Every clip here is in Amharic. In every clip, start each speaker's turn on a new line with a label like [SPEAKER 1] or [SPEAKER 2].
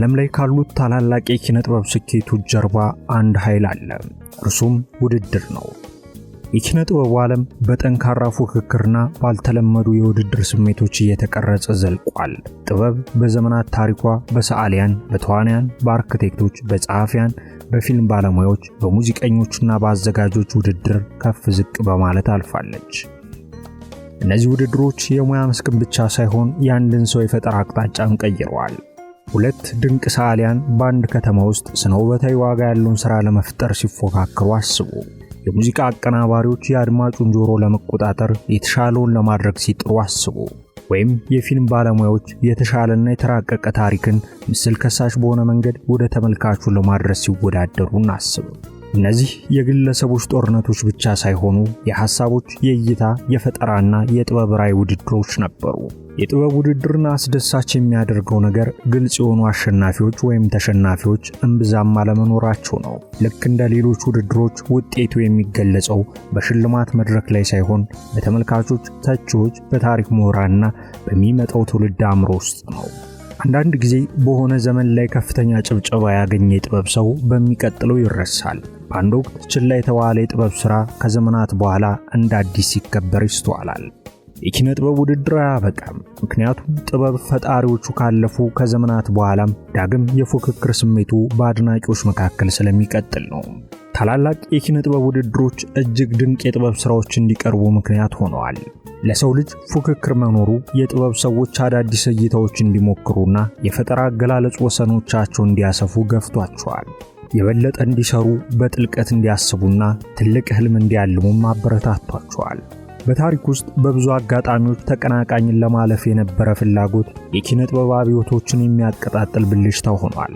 [SPEAKER 1] ዓለም ላይ ካሉት ታላላቅ የኪነ ጥበብ ስኬቶች ጀርባ አንድ ኃይል አለ። እርሱም ውድድር ነው። የኪነ ጥበቡ ዓለም በጠንካራ ፉክክርና ባልተለመዱ የውድድር ስሜቶች እየተቀረጸ ዘልቋል። ጥበብ በዘመናት ታሪኳ በሰዓሊያን፣ በተዋናያን፣ በአርክቴክቶች፣ በጸሐፊያን፣ በፊልም ባለሙያዎች፣ በሙዚቀኞችና በአዘጋጆች ውድድር ከፍ ዝቅ በማለት አልፋለች። እነዚህ ውድድሮች የሙያ መስክን ብቻ ሳይሆን የአንድን ሰው የፈጠራ አቅጣጫን ቀይረዋል። ሁለት ድንቅ ሰዓሊያን በአንድ ከተማ ውስጥ ስነ ውበታዊ ዋጋ ያለውን ሥራ ለመፍጠር ሲፎካከሩ አስቡ። የሙዚቃ አቀናባሪዎች የአድማጩን ጆሮ ለመቆጣጠር የተሻለውን ለማድረግ ሲጥሩ አስቡ። ወይም የፊልም ባለሙያዎች የተሻለና የተራቀቀ ታሪክን ምስል ከሳሽ በሆነ መንገድ ወደ ተመልካቹ ለማድረስ ሲወዳደሩ እናስብ። እነዚህ የግለሰቦች ጦርነቶች ብቻ ሳይሆኑ የሐሳቦች፣ የእይታ፣ የፈጠራና የጥበብ ራዕይ ውድድሮች ነበሩ። የጥበብ ውድድርን አስደሳች የሚያደርገው ነገር ግልጽ የሆኑ አሸናፊዎች ወይም ተሸናፊዎች እምብዛም አለመኖራቸው ነው። ልክ እንደ ሌሎች ውድድሮች ውጤቱ የሚገለጸው በሽልማት መድረክ ላይ ሳይሆን በተመልካቾች፣ ተቺዎች፣ በታሪክ ምሁራንና በሚመጣው ትውልድ አእምሮ ውስጥ ነው። አንዳንድ ጊዜ በሆነ ዘመን ላይ ከፍተኛ ጭብጨባ ያገኘ የጥበብ ሰው በሚቀጥለው ይረሳል። በአንድ ወቅት ችላ የተባለ የጥበብ ሥራ ከዘመናት በኋላ እንደ አዲስ ሲከበር ይስተዋላል። የኪነ ጥበብ ውድድር አያበቃም። ምክንያቱም ጥበብ ፈጣሪዎቹ ካለፉ ከዘመናት በኋላም ዳግም የፉክክር ስሜቱ በአድናቂዎች መካከል ስለሚቀጥል ነው። ታላላቅ የኪነ ጥበብ ውድድሮች እጅግ ድንቅ የጥበብ ሥራዎች እንዲቀርቡ ምክንያት ሆነዋል። ለሰው ልጅ ፉክክር መኖሩ የጥበብ ሰዎች አዳዲስ እይታዎች እንዲሞክሩና የፈጠራ አገላለጽ ወሰኖቻቸውን እንዲያሰፉ ገፍቷቸዋል። የበለጠ እንዲሰሩ፣ በጥልቀት እንዲያስቡና ትልቅ ህልም እንዲያልሙም አበረታቷቸዋል። በታሪክ ውስጥ በብዙ አጋጣሚዎች ተቀናቃኝን ለማለፍ የነበረ ፍላጎት የኪነ ጥበብ አብዮቶችን የሚያቀጣጥል ብልሽታ ሆኗል።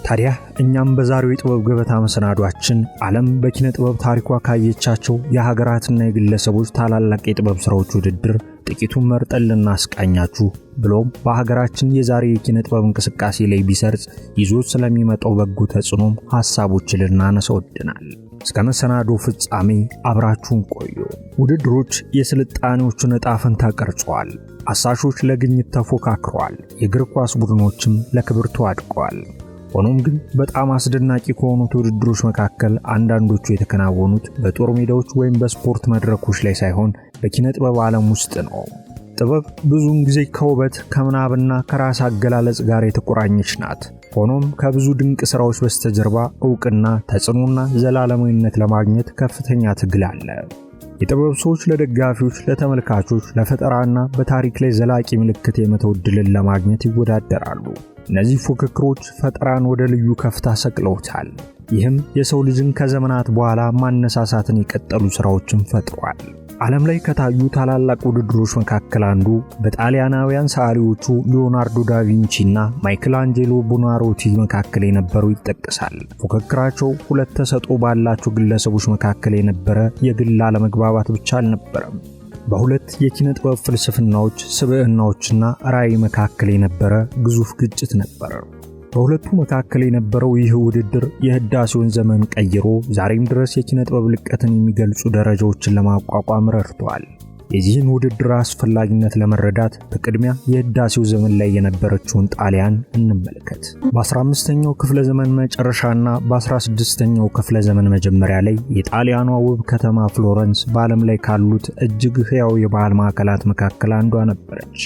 [SPEAKER 1] ታዲያ እኛም በዛሬው የጥበብ ገበታ መሰናዷችን ዓለም በኪነ ጥበብ ታሪኳ ካየቻቸው የሀገራትና የግለሰቦች ታላላቅ የጥበብ ሥራዎች ውድድር ጥቂቱን መርጠን ልናስቃኛችሁ ብሎም በሀገራችን የዛሬ የኪነ ጥበብ እንቅስቃሴ ላይ ቢሰርጽ ይዞት ስለሚመጣው በጎ ተጽዕኖም ሐሳቦችን ልናነሳ ወድናል። እስከ መሰናዶ ፍጻሜ አብራችሁን ቆዩ። ውድድሮች የስልጣኔዎቹን ዕጣ ፈንታ ቀርጸዋል። አሳሾች ለግኝት ተፎካክረዋል። የእግር ኳስ ቡድኖችም ለክብር ተዋድቀዋል። ሆኖም ግን በጣም አስደናቂ ከሆኑት ውድድሮች መካከል አንዳንዶቹ የተከናወኑት በጦር ሜዳዎች ወይም በስፖርት መድረኮች ላይ ሳይሆን በኪነ ጥበብ ዓለም ውስጥ ነው። ጥበብ ብዙውን ጊዜ ከውበት፣ ከምናብና ከራስ አገላለጽ ጋር የተቆራኘች ናት። ሆኖም ከብዙ ድንቅ ሥራዎች በስተጀርባ ዕውቅና፣ ተጽዕኖና ዘላለማዊነት ለማግኘት ከፍተኛ ትግል አለ። የጥበብ ሰዎች ለደጋፊዎች፣ ለተመልካቾች፣ ለፈጠራና በታሪክ ላይ ዘላቂ ምልክት የመተው ዕድልን ለማግኘት ይወዳደራሉ። እነዚህ ፉክክሮች ፈጠራን ወደ ልዩ ከፍታ ሰቅለውታል። ይህም የሰው ልጅን ከዘመናት በኋላ ማነሳሳትን የቀጠሉ ሥራዎችን ፈጥሯል። ዓለም ላይ ከታዩ ታላላቅ ውድድሮች መካከል አንዱ በጣሊያናውያን ሰዓሊዎቹ ሊዮናርዶ ዳቪንቺና ማይክላንጄሎ ቡናሮቲ መካከል የነበረው ይጠቀሳል። ፉክክራቸው ሁለት ተሰጥኦ ባላቸው ግለሰቦች መካከል የነበረ የግል አለመግባባት ብቻ አልነበረም። በሁለት የኪነ ጥበብ ፍልስፍናዎች፣ ስብዕናዎችና ራዕይ መካከል የነበረ ግዙፍ ግጭት ነበር። በሁለቱ መካከል የነበረው ይህ ውድድር የህዳሴውን ዘመን ቀይሮ ዛሬም ድረስ የኪነ ጥበብ ልቀትን የሚገልጹ ደረጃዎችን ለማቋቋም ረድቷል። የዚህን ውድድር አስፈላጊነት ለመረዳት በቅድሚያ የህዳሴው ዘመን ላይ የነበረችውን ጣሊያን እንመልከት። በ15ኛው ክፍለ ዘመን መጨረሻና በ16ኛው ክፍለ ዘመን መጀመሪያ ላይ የጣሊያኗ ውብ ከተማ ፍሎረንስ በዓለም ላይ ካሉት እጅግ ሕያው የባህል ማዕከላት መካከል አንዷ ነበረች።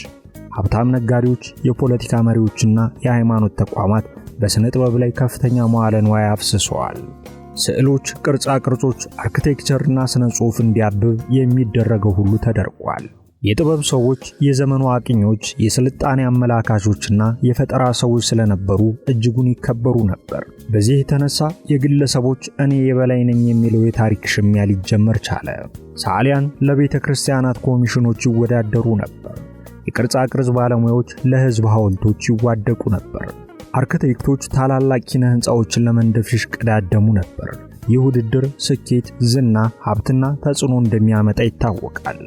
[SPEAKER 1] ሀብታም ነጋዴዎች፣ የፖለቲካ መሪዎችና የሃይማኖት ተቋማት በስነ ጥበብ ላይ ከፍተኛ መዋዕለ ንዋይ አፍስሰዋል። ስዕሎች፣ ቅርጻ ቅርጾች፣ አርኪቴክቸርና ስነ ጽሑፍ እንዲያብብ የሚደረገው ሁሉ ተደርጓል። የጥበብ ሰዎች፣ የዘመኑ አቅኞች፣ የስልጣኔ አመላካቾችና የፈጠራ ሰዎች ስለነበሩ እጅጉን ይከበሩ ነበር። በዚህ የተነሳ የግለሰቦች እኔ የበላይ ነኝ የሚለው የታሪክ ሽሚያ ሊጀመር ቻለ። ሰዓሊያን ለቤተ ክርስቲያናት ኮሚሽኖች ይወዳደሩ ነበር። የቅርጻ ቅርጽ ባለሙያዎች ለሕዝብ ሐውልቶች ይዋደቁ ነበር። አርኪቴክቶች ታላላቅ ኪነ ሕንፃዎችን ለመንደፍ ይሽቀዳደሙ ነበር። ይህ ውድድር ስኬት፣ ዝና፣ ሀብትና ተጽዕኖ እንደሚያመጣ ይታወቃል።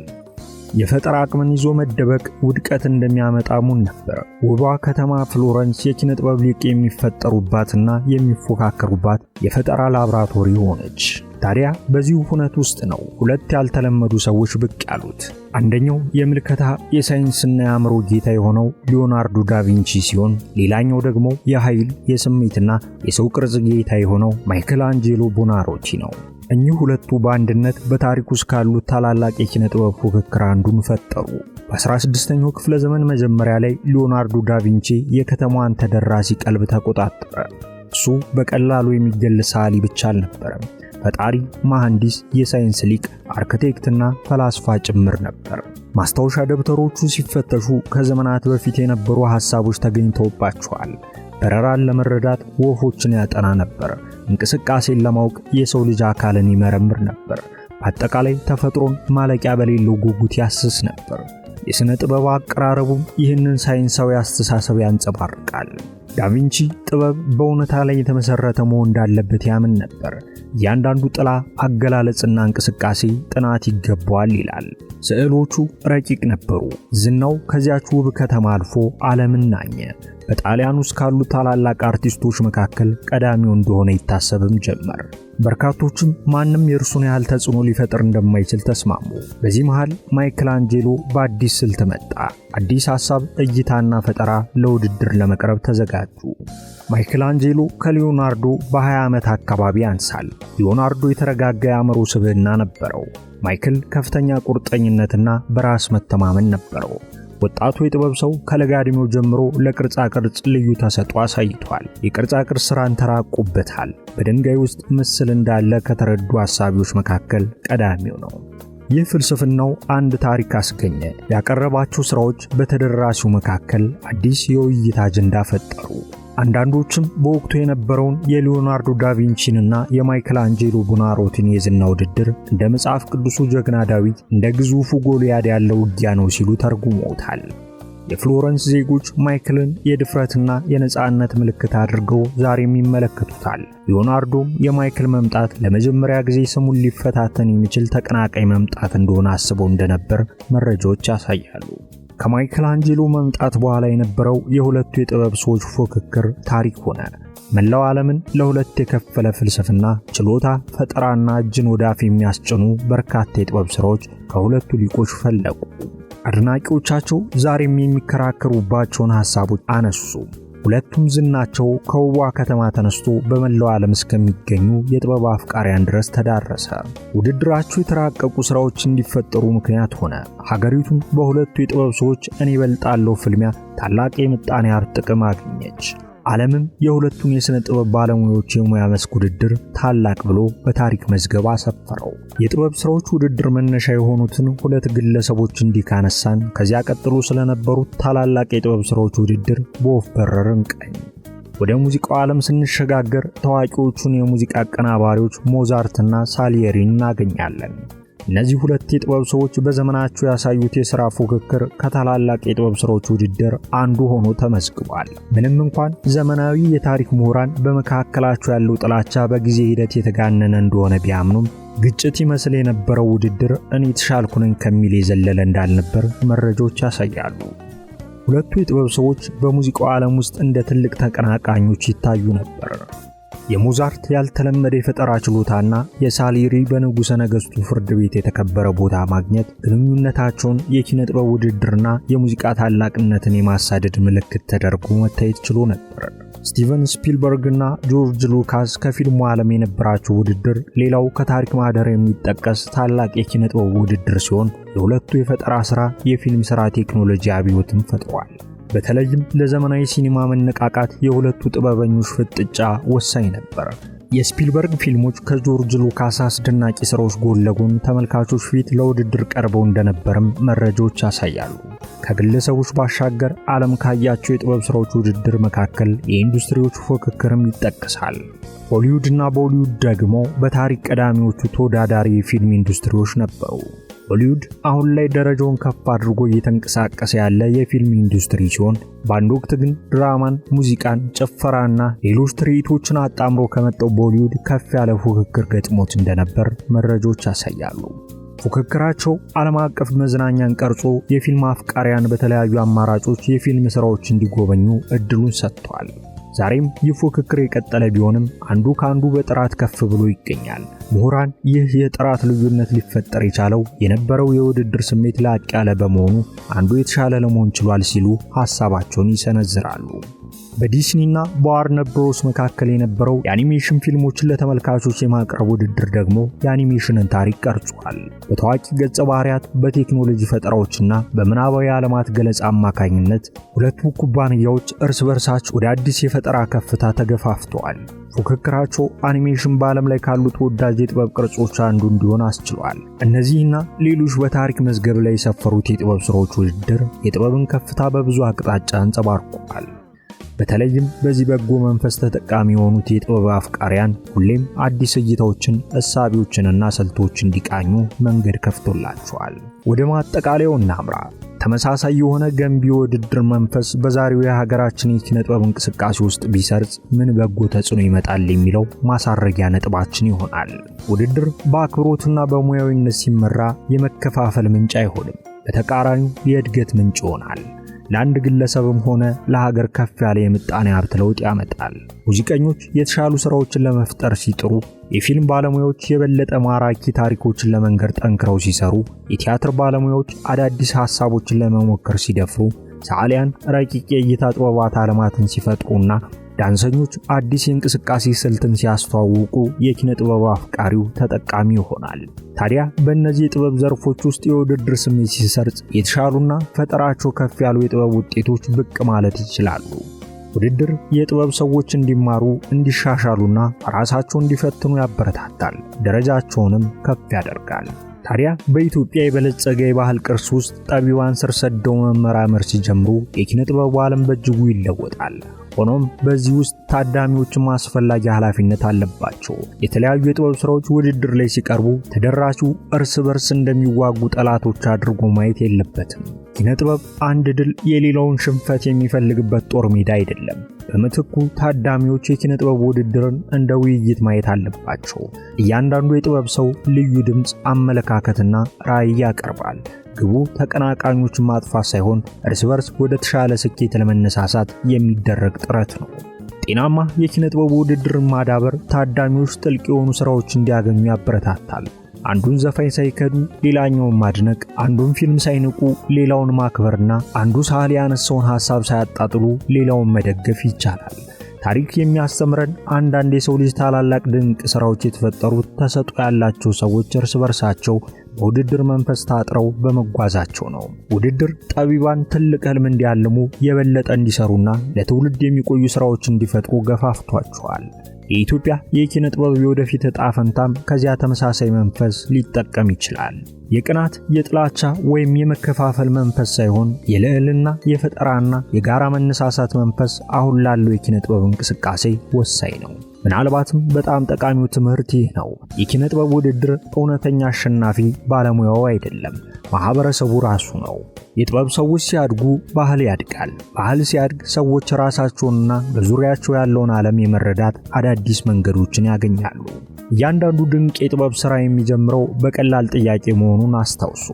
[SPEAKER 1] የፈጠራ አቅምን ይዞ መደበቅ ውድቀት እንደሚያመጣ ሙን ነበር። ውቧ ከተማ ፍሎረንስ የኪነ ጥበብ ሊቅ የሚፈጠሩባትና የሚፎካከሩባት የፈጠራ ላብራቶሪ ሆነች። ታዲያ በዚሁ ሁነት ውስጥ ነው ሁለት ያልተለመዱ ሰዎች ብቅ ያሉት። አንደኛው የምልከታ የሳይንስና የአእምሮ ጌታ የሆነው ሊዮናርዶ ዳቪንቺ ሲሆን ሌላኛው ደግሞ የኃይል የስሜትና የሰው ቅርጽ ጌታ የሆነው ማይክላንጄሎ ቦናሮቲ ነው። እኚህ ሁለቱ በአንድነት በታሪክ ውስጥ ካሉት ታላላቅ የኪነ ጥበብ ፉክክር አንዱን ፈጠሩ። በ16ኛው ክፍለ ዘመን መጀመሪያ ላይ ሊዮናርዶ ዳቪንቺ የከተማዋን ተደራሲ ቀልብ ተቆጣጠረ። እሱ በቀላሉ የሚገለጽ ሰዓሊ ብቻ አልነበረም። ፈጣሪ፣ መሐንዲስ፣ የሳይንስ ሊቅ፣ አርክቴክትና ፈላስፋ ጭምር ነበር። ማስታወሻ ደብተሮቹ ሲፈተሹ ከዘመናት በፊት የነበሩ ሐሳቦች ተገኝተውባቸዋል። በረራን ለመረዳት ወፎችን ያጠና ነበር። እንቅስቃሴን ለማወቅ የሰው ልጅ አካልን ይመረምር ነበር። በአጠቃላይ ተፈጥሮን ማለቂያ በሌለው ጉጉት ያስስ ነበር። የሥነ ጥበብ አቀራረቡም ይህንን ሳይንሳዊ አስተሳሰብ ያንጸባርቃል። ዳቪንቺ ጥበብ በእውነታ ላይ የተመሰረተ መሆን እንዳለበት ያምን ነበር። እያንዳንዱ ጥላ፣ አገላለጽና እንቅስቃሴ ጥናት ይገባዋል ይላል። ስዕሎቹ ረቂቅ ነበሩ። ዝናው ከዚያች ውብ ከተማ አልፎ ዓለምን ናኘ። በጣሊያን ውስጥ ካሉ ታላላቅ አርቲስቶች መካከል ቀዳሚው እንደሆነ ይታሰብም ጀመር። በርካቶችም ማንም የእርሱን ያህል ተጽዕኖ ሊፈጥር እንደማይችል ተስማሙ። በዚህ መሃል ማይክላንጄሎ በአዲስ ስልት መጣ። አዲስ ሐሳብ፣ እይታና ፈጠራ ለውድድር ለመቅረብ ተዘጋጁ። ማይክላንጄሎ ከሊዮናርዶ በ20 ዓመት አካባቢ ያንሳል። ሊዮናርዶ የተረጋጋ የአእምሮ ስብዕና ነበረው። ማይክል ከፍተኛ ቁርጠኝነትና በራስ መተማመን ነበረው። ወጣቱ የጥበብ ሰው ከለጋ ዕድሜው ጀምሮ ለቅርጻ ቅርጽ ልዩ ተሰጥኦ አሳይቷል። የቅርጻ ቅርጽ ሥራን ተራቁበታል። በድንጋይ ውስጥ ምስል እንዳለ ከተረዱ ሐሳቢዎች መካከል ቀዳሚው ነው። ይህ ፍልስፍናው አንድ ታሪክ አስገኘ። ያቀረባቸው ሥራዎች በተደራሲው መካከል አዲስ የውይይት አጀንዳ ፈጠሩ። አንዳንዶችም በወቅቱ የነበረውን የሊዮናርዶ ዳቪንቺንና የማይክላንጄሎ ቦናሮቲን የዝና ውድድር እንደ መጽሐፍ ቅዱሱ ጀግና ዳዊት፣ እንደ ግዙፉ ጎልያድ ያለው ውጊያ ነው ሲሉ ተርጉመውታል። የፍሎረንስ ዜጎች ማይክልን የድፍረትና የነጻነት ምልክት አድርገው ዛሬም ይመለከቱታል። ሊዮናርዶም የማይክል መምጣት ለመጀመሪያ ጊዜ ስሙን ሊፈታተን የሚችል ተቀናቃኝ መምጣት እንደሆነ አስበው እንደነበር መረጃዎች ያሳያሉ። ከማይክላንጄሎ መምጣት በኋላ የነበረው የሁለቱ የጥበብ ሰዎች ፉክክር ታሪክ ሆነ። መላው ዓለምን ለሁለት የከፈለ ፍልስፍና፣ ችሎታ፣ ፈጠራና እጅን ወደ አፍ የሚያስጭኑ በርካታ የጥበብ ሥራዎች ከሁለቱ ሊቆች ፈለቁ። አድናቂዎቻቸው ዛሬም የሚከራከሩባቸውን ሐሳቦች አነሱ። ሁለቱም ዝናቸው ከውቧ ከተማ ተነስቶ በመላው ዓለም እስከሚገኙ የጥበብ አፍቃሪያን ድረስ ተዳረሰ። ውድድራቸው የተራቀቁ ሥራዎች እንዲፈጠሩ ምክንያት ሆነ። ሀገሪቱም በሁለቱ የጥበብ ሰዎች እኔ እበልጣለሁ ፍልሚያ ታላቅ የምጣኔ ሀብት ጥቅም አገኘች። ዓለምም የሁለቱን የሥነ ጥበብ ባለሙያዎች የሙያ መስክ ውድድር ታላቅ ብሎ በታሪክ መዝገብ አሰፈረው። የጥበብ ሥራዎች ውድድር መነሻ የሆኑትን ሁለት ግለሰቦች እንዲካነሳን ከዚያ ቀጥሎ ስለነበሩት ታላላቅ የጥበብ ሥራዎች ውድድር በወፍ በረር እንቃኝ። ወደ ሙዚቃው ዓለም ስንሸጋገር ታዋቂዎቹን የሙዚቃ አቀናባሪዎች ሞዛርትና ሳሊየሪን እናገኛለን። እነዚህ ሁለት የጥበብ ሰዎች በዘመናቸው ያሳዩት የሥራ ፉክክር ከታላላቅ የጥበብ ሥራዎች ውድድር አንዱ ሆኖ ተመዝግቧል። ምንም እንኳን ዘመናዊ የታሪክ ምሁራን በመካከላቸው ያለው ጥላቻ በጊዜ ሂደት የተጋነነ እንደሆነ ቢያምኑም ግጭት ይመስል የነበረው ውድድር እኔ የተሻልኩ ነኝ ከሚል የዘለለ እንዳልነበር መረጃዎች ያሳያሉ። ሁለቱ የጥበብ ሰዎች በሙዚቃው ዓለም ውስጥ እንደ ትልቅ ተቀናቃኞች ይታዩ ነበር። የሞዛርት ያልተለመደ የፈጠራ ችሎታና የሳሊሪ በንጉሠ ነገሥቱ ፍርድ ቤት የተከበረ ቦታ ማግኘት ግንኙነታቸውን የኪነ ጥበብ ውድድርና የሙዚቃ ታላቅነትን የማሳደድ ምልክት ተደርጎ መታየት ችሎ ነበር። ስቲቨን ስፒልበርግና ጆርጅ ሉካስ ከፊልሙ ዓለም የነበራቸው ውድድር ሌላው ከታሪክ ማህደር የሚጠቀስ ታላቅ የኪነ ጥበብ ውድድር ሲሆን የሁለቱ የፈጠራ ሥራ የፊልም ሥራ ቴክኖሎጂ አብዮትን ፈጥሯል። በተለይም ለዘመናዊ ሲኒማ መነቃቃት የሁለቱ ጥበበኞች ፍጥጫ ወሳኝ ነበር። የስፒልበርግ ፊልሞች ከጆርጅ ሉካስ አስደናቂ ሥራዎች ጎን ለጎን ተመልካቾች ፊት ለውድድር ቀርበው እንደነበርም መረጃዎች ያሳያሉ። ከግለሰቦች ባሻገር ዓለም ካያቸው የጥበብ ሥራዎች ውድድር መካከል የኢንዱስትሪዎች ፉክክርም ይጠቀሳል። ሆሊውድና ቦሊውድ ደግሞ በታሪክ ቀዳሚዎቹ ተወዳዳሪ የፊልም ኢንዱስትሪዎች ነበሩ። ሆሊውድ አሁን ላይ ደረጃውን ከፍ አድርጎ እየተንቀሳቀሰ ያለ የፊልም ኢንዱስትሪ ሲሆን በአንድ ወቅት ግን ድራማን፣ ሙዚቃን፣ ጭፈራና ሌሎች ትርኢቶችን አጣምሮ ከመጣው ቦሊውድ ከፍ ያለ ፉክክር ገጥሞት እንደነበር መረጃዎች ያሳያሉ። ፉክክራቸው ዓለም አቀፍ መዝናኛን ቀርጾ የፊልም አፍቃሪያን በተለያዩ አማራጮች የፊልም ሥራዎች እንዲጎበኙ እድሉን ሰጥቷል። ዛሬም ይህ ፉክክር የቀጠለ ቢሆንም አንዱ ከአንዱ በጥራት ከፍ ብሎ ይገኛል። ምሁራን ይህ የጥራት ልዩነት ሊፈጠር የቻለው የነበረው የውድድር ስሜት ላቅ ያለ በመሆኑ አንዱ የተሻለ ለመሆን ችሏል ሲሉ ሐሳባቸውን ይሰነዝራሉ። በዲስኒና በዋርነር ብሮስ መካከል የነበረው የአኒሜሽን ፊልሞችን ለተመልካቾች የማቅረብ ውድድር ደግሞ የአኒሜሽንን ታሪክ ቀርጿል። በታዋቂ ገጸ ባህሪያት፣ በቴክኖሎጂ ፈጠራዎችና በምናባዊ ዓለማት ገለጻ አማካኝነት ሁለቱ ኩባንያዎች እርስ በርሳቸው ወደ አዲስ የፈጠራ ከፍታ ተገፋፍተዋል። ፉክክራቸው አኒሜሽን በዓለም ላይ ካሉ ተወዳጅ የጥበብ ቅርጾች አንዱ እንዲሆን አስችሏል። እነዚህና ሌሎች በታሪክ መዝገብ ላይ የሰፈሩት የጥበብ ሥራዎች ውድድር የጥበብን ከፍታ በብዙ አቅጣጫ አንጸባርቋል። በተለይም በዚህ በጎ መንፈስ ተጠቃሚ የሆኑት የጥበብ አፍቃሪያን ሁሌም አዲስ እይታዎችን፣ እሳቢዎችንና ስልቶችን እንዲቃኙ መንገድ ከፍቶላቸዋል። ወደ ማጠቃለያው እናምራ። ተመሳሳይ የሆነ ገንቢ ውድድር መንፈስ በዛሬው የሀገራችን የኪነ ጥበብ እንቅስቃሴ ውስጥ ቢሰርጽ ምን በጎ ተጽዕኖ ይመጣል የሚለው ማሳረጊያ ነጥባችን ይሆናል። ውድድር በአክብሮትና በሙያዊነት ሲመራ የመከፋፈል ምንጭ አይሆንም፣ በተቃራኒው የእድገት ምንጭ ይሆናል። ለአንድ ግለሰብም ሆነ ለሀገር ከፍ ያለ የምጣኔ ሀብት ለውጥ ያመጣል። ሙዚቀኞች የተሻሉ ሥራዎችን ለመፍጠር ሲጥሩ፣ የፊልም ባለሙያዎች የበለጠ ማራኪ ታሪኮችን ለመንገር ጠንክረው ሲሰሩ፣ የቲያትር ባለሙያዎች አዳዲስ ሐሳቦችን ለመሞከር ሲደፍሩ፣ ሰዓሊያን ረቂቅ የእይታ ጥበባት ዓለማትን ሲፈጥሩና ዳንሰኞች አዲስ የእንቅስቃሴ ስልትን ሲያስተዋውቁ የኪነ ጥበብ አፍቃሪው ተጠቃሚ ይሆናል። ታዲያ በእነዚህ የጥበብ ዘርፎች ውስጥ የውድድር ስሜት ሲሰርጽ የተሻሉና ፈጠራቸው ከፍ ያሉ የጥበብ ውጤቶች ብቅ ማለት ይችላሉ። ውድድር የጥበብ ሰዎች እንዲማሩ፣ እንዲሻሻሉና ራሳቸውን እንዲፈትኑ ያበረታታል፣ ደረጃቸውንም ከፍ ያደርጋል። ታዲያ በኢትዮጵያ የበለጸገ የባህል ቅርስ ውስጥ ጠቢባን ስር ሰደው መመራመር ሲጀምሩ የኪነ ጥበቡ ዓለም በእጅጉ ይለወጣል። ሆኖም በዚህ ውስጥ ታዳሚዎችም አስፈላጊ ኃላፊነት አለባቸው። የተለያዩ የጥበብ ሥራዎች ውድድር ላይ ሲቀርቡ ተደራሲው እርስ በርስ እንደሚዋጉ ጠላቶች አድርጎ ማየት የለበትም። ኪነ ጥበብ አንድ ድል የሌላውን ሽንፈት የሚፈልግበት ጦር ሜዳ አይደለም። በምትኩ ታዳሚዎች የኪነ ጥበብ ውድድርን እንደ ውይይት ማየት አለባቸው። እያንዳንዱ የጥበብ ሰው ልዩ ድምፅ፣ አመለካከትና ራዕይ ያቀርባል። ግቡ ተቀናቃኞችን ማጥፋት ሳይሆን እርስ በርስ ወደ ተሻለ ስኬት ለመነሳሳት የሚደረግ ጥረት ነው። ጤናማ የኪነ ጥበብ ውድድርን ማዳበር ታዳሚዎች ጥልቅ የሆኑ ሥራዎች እንዲያገኙ ያበረታታል። አንዱን ዘፋኝ ሳይከዱ ሌላኛውን ማድነቅ፣ አንዱን ፊልም ሳይንቁ ሌላውን ማክበርና አንዱ ሰዓሊ ያነሳውን ሐሳብ ሳያጣጥሉ ሌላውን መደገፍ ይቻላል። ታሪክ የሚያስተምረን አንዳንድ የሰው ልጅ ታላላቅ ድንቅ ሥራዎች የተፈጠሩት ተሰጥኦ ያላቸው ሰዎች እርስ በርሳቸው በውድድር መንፈስ ታጥረው በመጓዛቸው ነው። ውድድር ጠቢባን ትልቅ ህልም እንዲያልሙ፣ የበለጠ እንዲሰሩና ለትውልድ የሚቆዩ ሥራዎች እንዲፈጥሩ ገፋፍቷቸዋል። የኢትዮጵያ የኪነ ጥበብ የወደፊት ዕጣ ፈንታም ከዚያ ተመሳሳይ መንፈስ ሊጠቀም ይችላል። የቅናት፣ የጥላቻ ወይም የመከፋፈል መንፈስ ሳይሆን የልዕልና፣ የፈጠራና የጋራ መነሳሳት መንፈስ አሁን ላለው የኪነ ጥበብ እንቅስቃሴ ወሳኝ ነው። ምናልባትም በጣም ጠቃሚው ትምህርት ይህ ነው። የኪነ ጥበብ ውድድር እውነተኛ አሸናፊ ባለሙያው አይደለም፣ ማህበረሰቡ ራሱ ነው። የጥበብ ሰዎች ሲያድጉ ባህል ያድጋል። ባህል ሲያድግ ሰዎች ራሳቸውንና በዙሪያቸው ያለውን ዓለም የመረዳት አዳዲስ መንገዶችን ያገኛሉ። እያንዳንዱ ድንቅ የጥበብ ሥራ የሚጀምረው በቀላል ጥያቄ መሆኑን አስታውሱ።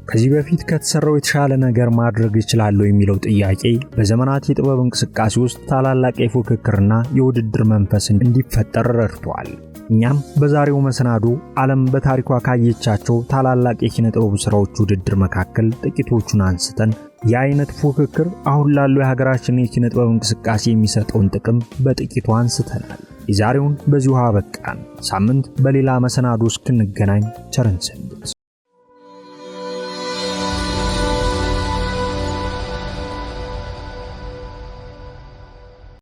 [SPEAKER 1] ከዚህ በፊት ከተሰራው የተሻለ ነገር ማድረግ ይችላል የሚለው ጥያቄ በዘመናት የጥበብ እንቅስቃሴ ውስጥ ታላላቅ የፉክክርና የውድድር መንፈስ እንዲፈጠር ረድቷል። እኛም በዛሬው መሰናዶ ዓለም በታሪኳ ካየቻቸው ታላላቅ የኪነ ጥበብ ሥራዎች ውድድር መካከል ጥቂቶቹን አንስተን የአይነት ፉክክር አሁን ላለው የሀገራችን የኪነ ጥበብ እንቅስቃሴ የሚሰጠውን ጥቅም በጥቂቱ አንስተናል። የዛሬውን በዚሁ አበቃን። ሳምንት በሌላ መሰናዶ እስክንገናኝ ቸር እንሰንብት።